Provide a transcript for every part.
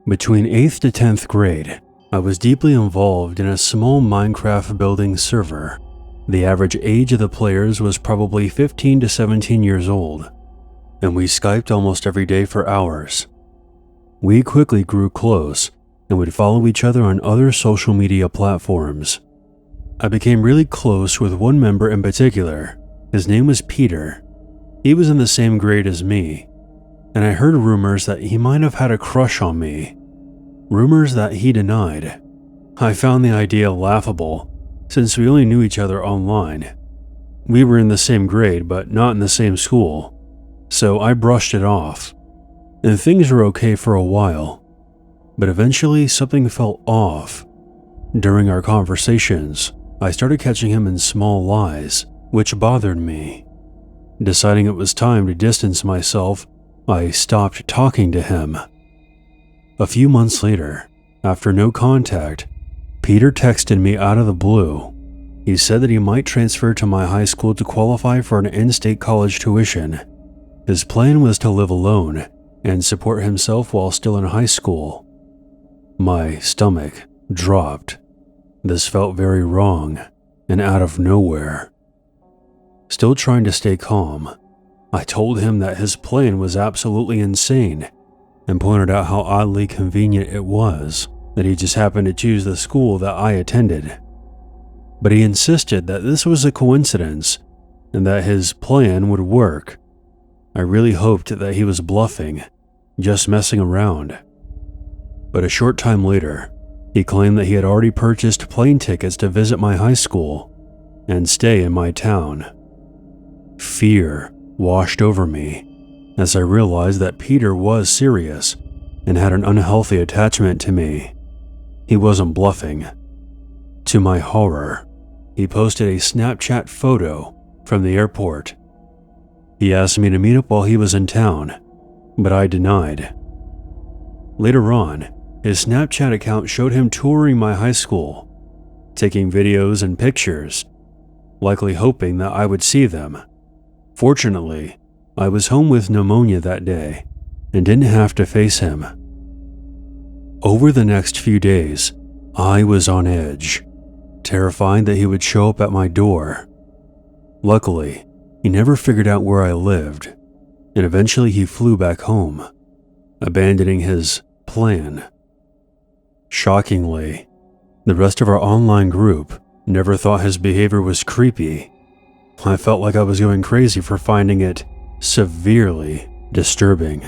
Between 8th to 10th grade, I was deeply involved in a small Minecraft building server. The average age of the players was probably 15 to 17 years old, and we Skyped almost every day for hours. We quickly grew close and would follow each other on other social media platforms. I became really close with one member in particular. His name was Peter. He was in the same grade as me, and I heard rumors that he might have had a crush on me. Rumors that he denied. I found the idea laughable, since we only knew each other online. We were in the same grade, but not in the same school, so I brushed it off, and things were okay for a while. But eventually something felt off. During our conversations, I started catching him in small lies, which bothered me. Deciding it was time to distance myself, I stopped talking to him. A few months later, after no contact, Peter texted me out of the blue. He said that he might transfer to my high school to qualify for an in-state college tuition. His plan was to live alone and support himself while still in high school. My stomach dropped. This felt very wrong and out of nowhere. Still trying to stay calm, I told him that his plan was absolutely insane and pointed out how oddly convenient it was that he just happened to choose the school that I attended. But he insisted that this was a coincidence and that his plan would work. I really hoped that he was bluffing, just messing around. But a short time later, he claimed that he had already purchased plane tickets to visit my high school and stay in my town. Fear washed over me as I realized that Peter was serious and had an unhealthy attachment to me. He wasn't bluffing. To my horror, he posted a Snapchat photo from the airport. He asked me to meet up while he was in town, but I denied. Later on, his Snapchat account showed him touring my high school, taking videos and pictures, likely hoping that I would see them. Fortunately, I was home with pneumonia that day and didn't have to face him. Over the next few days, I was on edge, terrified that he would show up at my door. Luckily, he never figured out where I lived, and eventually he flew back home, abandoning his plan. Shockingly, the rest of our online group never thought his behavior was creepy. I felt like I was going crazy for finding it severely disturbing.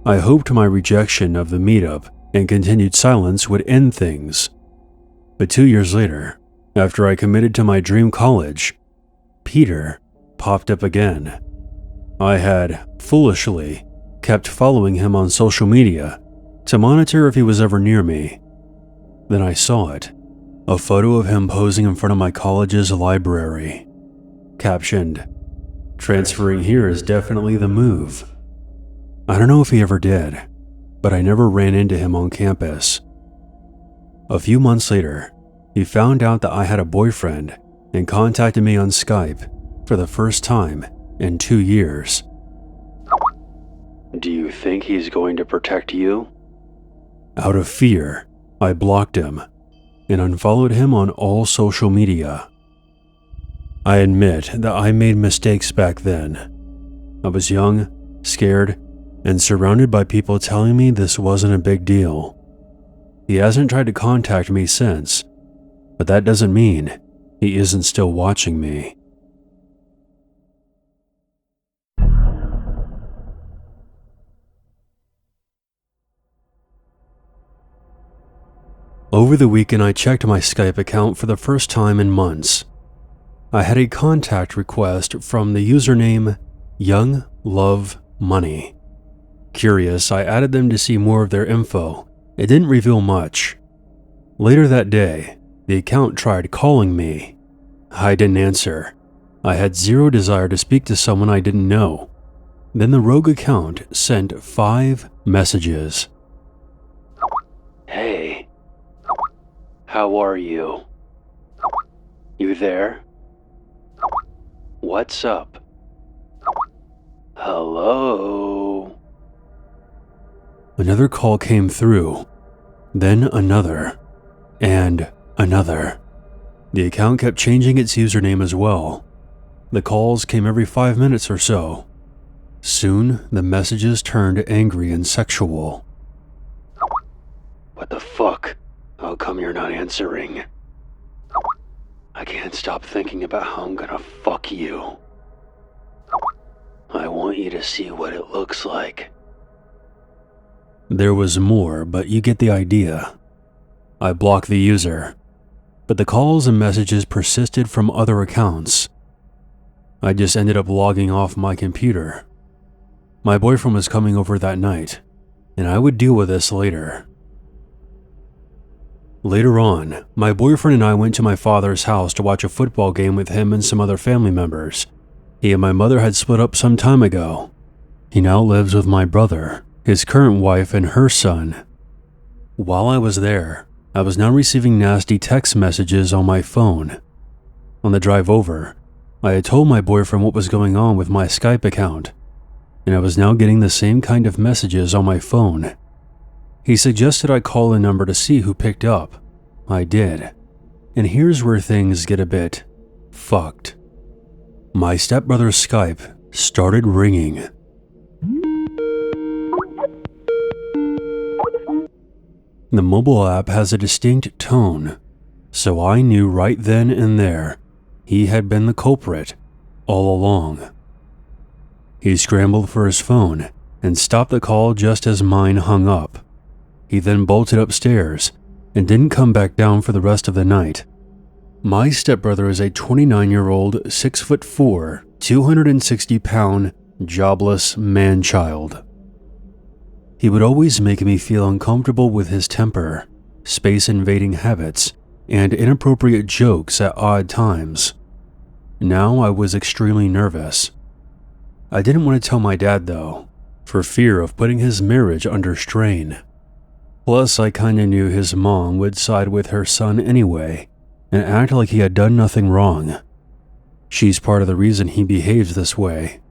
I hoped my rejection of the meetup and continued silence would end things. But 2 years later, after I committed to my dream college, Peter popped up again. I had, foolishly, kept following him on social media to monitor if he was ever near me. Then I saw it, a photo of him posing in front of my college's library. Captioned, "Transferring here is definitely the move." I don't know if he ever did, but I never ran into him on campus. A few months later, he found out that I had a boyfriend and contacted me on Skype for the first time in 2 years. "Do you think he's going to protect you?" Out of fear, I blocked him and unfollowed him on all social media. I admit that I made mistakes back then. I was young, scared, and surrounded by people telling me this wasn't a big deal. He hasn't tried to contact me since, but that doesn't mean he isn't still watching me. Over the weekend, I checked my Skype account for the first time in months. I had a contact request from the username Young Love Money. Curious, I added them to see more of their info. It didn't reveal much. Later that day, the account tried calling me. I didn't answer. I had zero desire to speak to someone I didn't know. Then the rogue account sent 5 messages. "Hey. How are you? You there? What's up? Hello?" Another call came through, then another, and another. The account kept changing its username as well. The calls came every 5 minutes or so. Soon, the messages turned angry and sexual. What the fuck? How come you're not answering? I can't stop thinking about how I'm gonna fuck you. I want you to see what it looks like. There was more, but you get the idea. I blocked the user, but the calls and messages persisted from other accounts. I just ended up logging off my computer. My boyfriend was coming over that night, and I would deal with this later. Later on, my boyfriend and I went to my father's house to watch a football game with him and some other family members. He and my mother had split up some time ago. He now lives with my brother, his current wife, and her son. While I was there, I was now receiving nasty text messages on my phone. On the drive over, I had told my boyfriend what was going on with my Skype account, and I was now getting the same kind of messages on my phone. He suggested I call a number to see who picked up. I did. And here's where things get a bit fucked. My stepbrother's Skype started ringing. The mobile app has a distinct tone, so I knew right then and there he had been the culprit all along. He scrambled for his phone and stopped the call just as mine hung up. He then bolted upstairs and didn't come back down for the rest of the night. My stepbrother is a 29-year-old, 6'4", 260-pound, jobless man-child. He would always make me feel uncomfortable with his temper, space-invading habits, and inappropriate jokes at odd times. Now I was extremely nervous. I didn't want to tell my dad though, for fear of putting his marriage under strain. Plus, I kinda knew his mom would side with her son anyway, and act like he had done nothing wrong. She's part of the reason he behaves this way.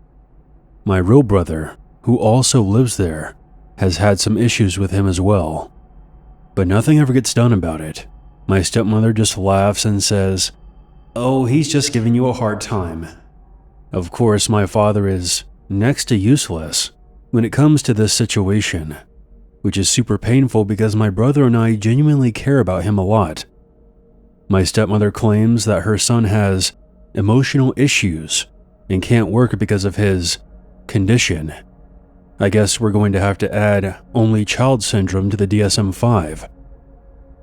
My real brother, who also lives there, has had some issues with him as well. But nothing ever gets done about it. My stepmother just laughs and says, "Oh, he's just giving you a hard time." Of course, my father is next to useless when it comes to this situation, which is super painful because my brother and I genuinely care about him a lot. My stepmother claims that her son has emotional issues and can't work because of his condition. I guess we're going to have to add only child syndrome to the DSM-5.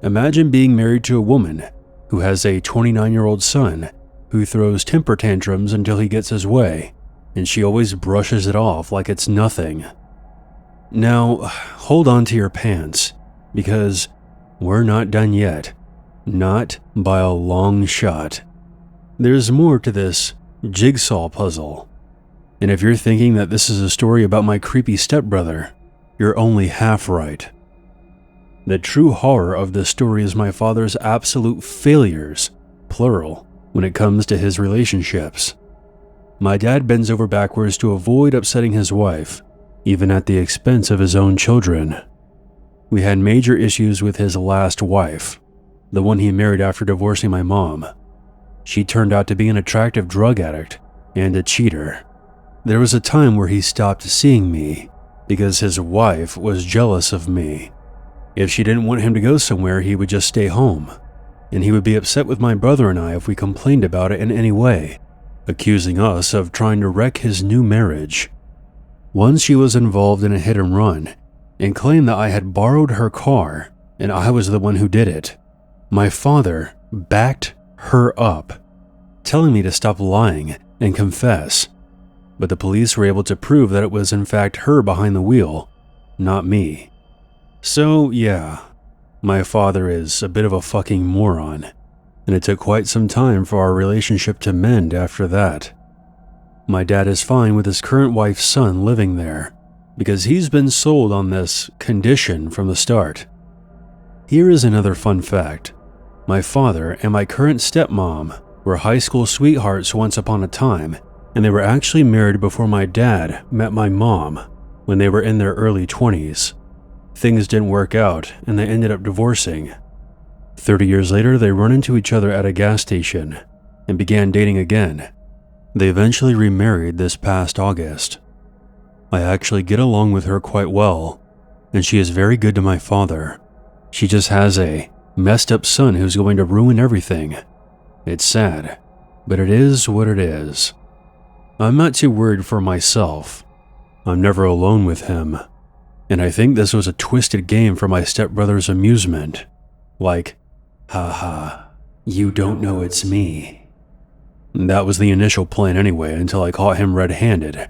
Imagine being married to a woman who has a 29-year-old son who throws temper tantrums until he gets his way, and she always brushes it off like it's nothing. Now, hold on to your pants, because we're not done yet. Not by a long shot. There's more to this jigsaw puzzle. And if you're thinking that this is a story about my creepy stepbrother, you're only half right. The true horror of this story is my father's absolute failures, plural, when it comes to his relationships. My dad bends over backwards to avoid upsetting his wife, even at the expense of his own children. We had major issues with his last wife, the one he married after divorcing my mom. She turned out to be an attractive drug addict and a cheater. There was a time where he stopped seeing me because his wife was jealous of me. If she didn't want him to go somewhere, he would just stay home, and he would be upset with my brother and I if we complained about it in any way, accusing us of trying to wreck his new marriage. Once she was involved in a hit and run and claimed that I had borrowed her car and I was the one who did it. My father backed her up, telling me to stop lying and confess, but the police were able to prove that it was in fact her behind the wheel, not me. So yeah, my father is a bit of a fucking moron, and it took quite some time for our relationship to mend after that. My dad is fine with his current wife's son living there, because he's been sold on this condition from the start. Here is another fun fact. My father and my current stepmom were high school sweethearts once upon a time, and they were actually married before my dad met my mom when they were in their early 20s. Things didn't work out, and they ended up divorcing. 30 years later, they run into each other at a gas station and began dating again. They eventually remarried this past August. I actually get along with her quite well, and she is very good to my father. She just has a messed up son who's going to ruin everything. It's sad, but it is what it is. I'm not too worried for myself. I'm never alone with him, and I think this was a twisted game for my stepbrother's amusement. Like, haha, you don't know it's me. That was the initial plan anyway, until I caught him red-handed.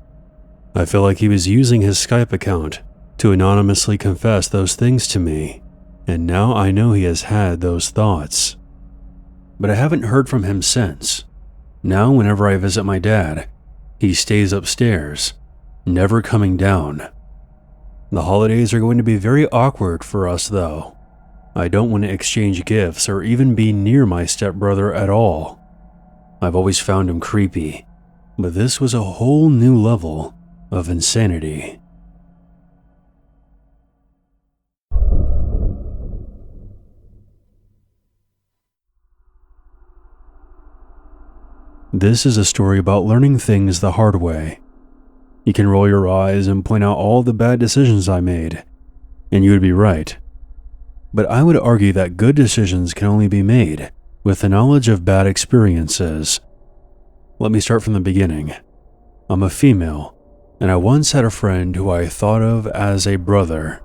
I feel like he was using his Skype account to anonymously confess those things to me, and now I know he has had those thoughts. But I haven't heard from him since. Now whenever I visit my dad, he stays upstairs, never coming down. The holidays are going to be very awkward for us though. I don't want to exchange gifts or even be near my stepbrother at all. I've always found him creepy, but this was a whole new level of insanity. This is a story about learning things the hard way. You can roll your eyes and point out all the bad decisions I made, and you would be right. But I would argue that good decisions can only be made with the knowledge of bad experiences. Let me start from the beginning. I'm a female, and I once had a friend who I thought of as a brother,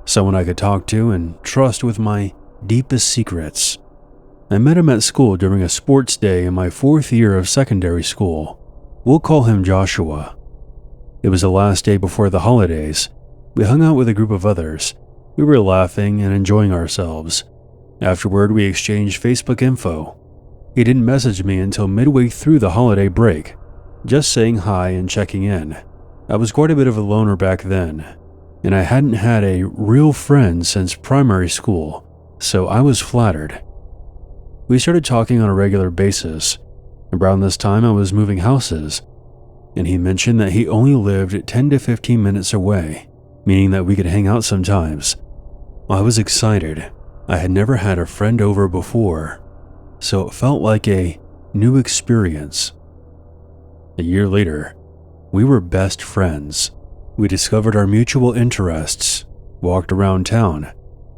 someone I could talk to and trust with my deepest secrets. I met him at school during a sports day in my 4th year of secondary school. We'll call him Joshua. It was the last day before the holidays. We hung out with a group of others. We were laughing and enjoying ourselves. Afterward, we exchanged Facebook info. He didn't message me until midway through the holiday break, just saying hi and checking in. I was quite a bit of a loner back then, and I hadn't had a real friend since primary school, so I was flattered. We started talking on a regular basis. Around this time, I was moving houses, and he mentioned that he only lived 10 to 15 minutes away, meaning that we could hang out sometimes. I was excited. I had never had a friend over before, so it felt like a new experience. A year later, we were best friends. We discovered our mutual interests, walked around town,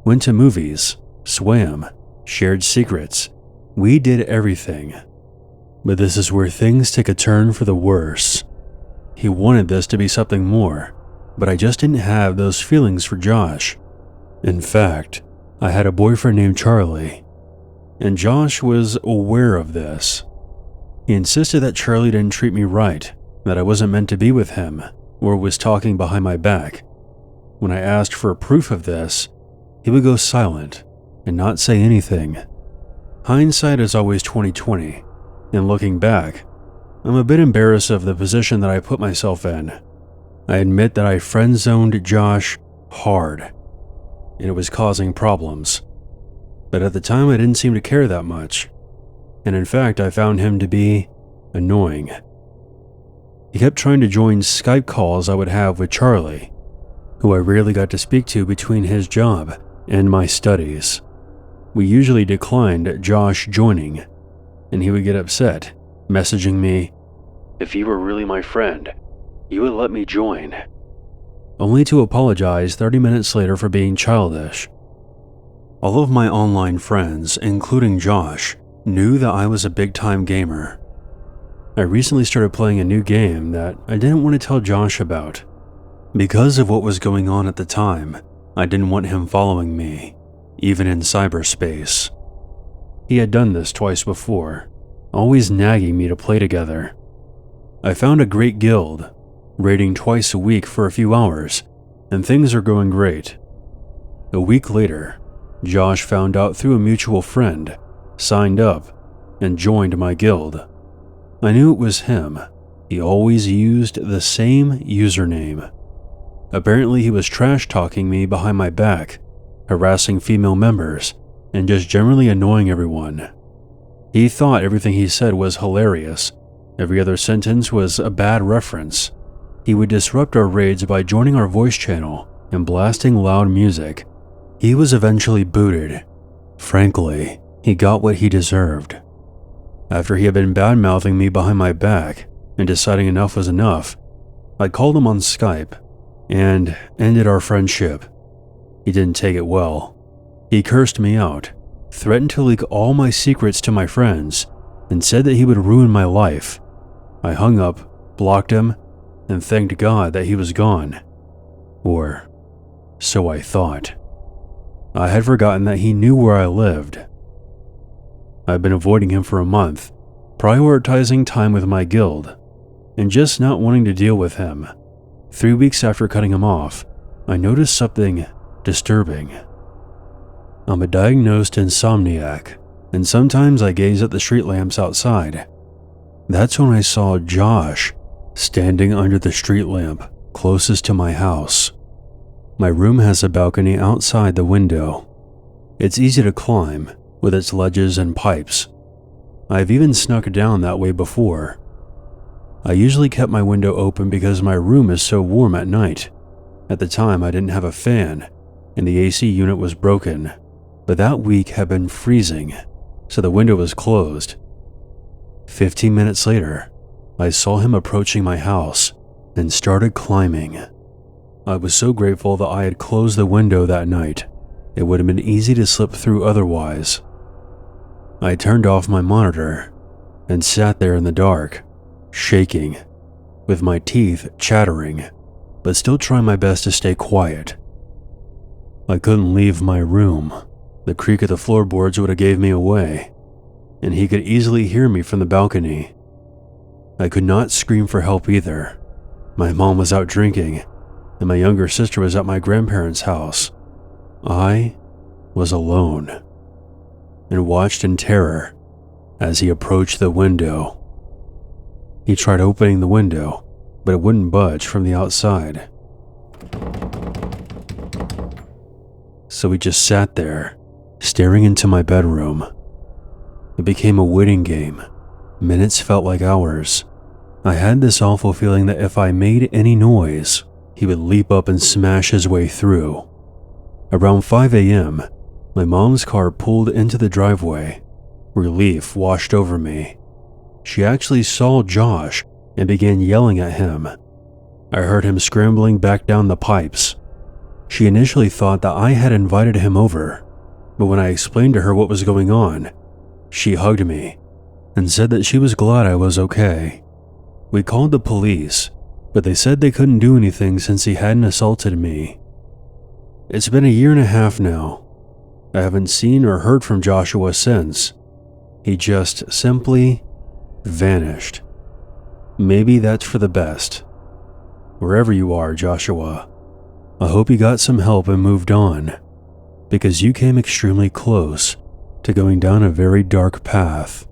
went to movies, swam, shared secrets. We did everything. But this is where things take a turn for the worse. He wanted this to be something more, but I just didn't have those feelings for Josh. In fact, I had a boyfriend named Charlie, and Josh was aware of this. He insisted that Charlie didn't treat me right, that I wasn't meant to be with him, or was talking behind my back. When I asked for proof of this, he would go silent and not say anything. Hindsight is always 20/20, and looking back, I'm a bit embarrassed of the position that I put myself in. I admit that I friend-zoned Josh hard, and it was causing problems. But at the time I didn't seem to care that much, and in fact I found him to be annoying. He kept trying to join Skype calls I would have with Charlie, who I rarely got to speak to between his job and my studies. We usually declined Josh joining, and he would get upset, messaging me, "If you were really my friend, you would let me join," only to apologize 30 minutes later for being childish. All of my online friends, including Josh, knew that I was a big-time gamer. I recently started playing a new game that I didn't want to tell Josh about. Because of what was going on at the time, I didn't want him following me, even in cyberspace. He had done this twice before, always nagging me to play together. I found a great guild, raiding twice a week for a few hours, and things are going great. A week later, Josh found out through a mutual friend, signed up, and joined my guild. I knew it was him. He always used the same username. Apparently he was trash-talking me behind my back, harassing female members, and just generally annoying everyone. He thought everything he said was hilarious. Every other sentence was a bad reference. He would disrupt our raids by joining our voice channel and blasting loud music. He was eventually booted. Frankly, he got what he deserved. After he had been bad-mouthing me behind my back and deciding enough was enough, I called him on Skype and ended our friendship. He didn't take it well. He cursed me out, threatened to leak all my secrets to my friends, and said that he would ruin my life. I hung up, blocked him, and thanked God that he was gone. Or so I thought. I had forgotten that he knew where I lived. I've been avoiding him for a month, prioritizing time with my guild, and just not wanting to deal with him. 3 weeks after cutting him off, I noticed something disturbing. I'm a diagnosed insomniac, and sometimes I gaze at the street lamps outside. That's when I saw Josh standing under the street lamp closest to my house. My room has a balcony outside the window. It's easy to climb, with its ledges and pipes. I've even snuck down that way before. I usually kept my window open because my room is so warm at night. At the time, I didn't have a fan, and the AC unit was broken, but that week had been freezing, so the window was closed. 15 minutes later, I saw him approaching my house and started climbing. I was so grateful that I had closed the window that night. It would have been easy to slip through otherwise. I turned off my monitor and sat there in the dark, shaking, with my teeth chattering, but still trying my best to stay quiet. I couldn't leave my room. The creak of the floorboards would have gave me away, and he could easily hear me from the balcony. I could not scream for help either. My mom was out drinking, and my younger sister was at my grandparents' house. I was alone, and watched in terror as he approached the window. He tried opening the window, but it wouldn't budge from the outside. So he just sat there, staring into my bedroom. It became a waiting game. Minutes felt like hours. I had this awful feeling that if I made any noise, he would leap up and smash his way through. Around 5 a.m., my mom's car pulled into the driveway. Relief washed over me. She actually saw Josh and began yelling at him. I heard him scrambling back down the pipes. She initially thought that I had invited him over, but when I explained to her what was going on, she hugged me and said that she was glad I was okay. We called the police, but they said they couldn't do anything since he hadn't assaulted me. It's been a year and a half now. I haven't seen or heard from Joshua since. He just simply vanished. Maybe that's for the best. Wherever you are, Joshua, I hope you got some help and moved on, because you came extremely close to going down a very dark path.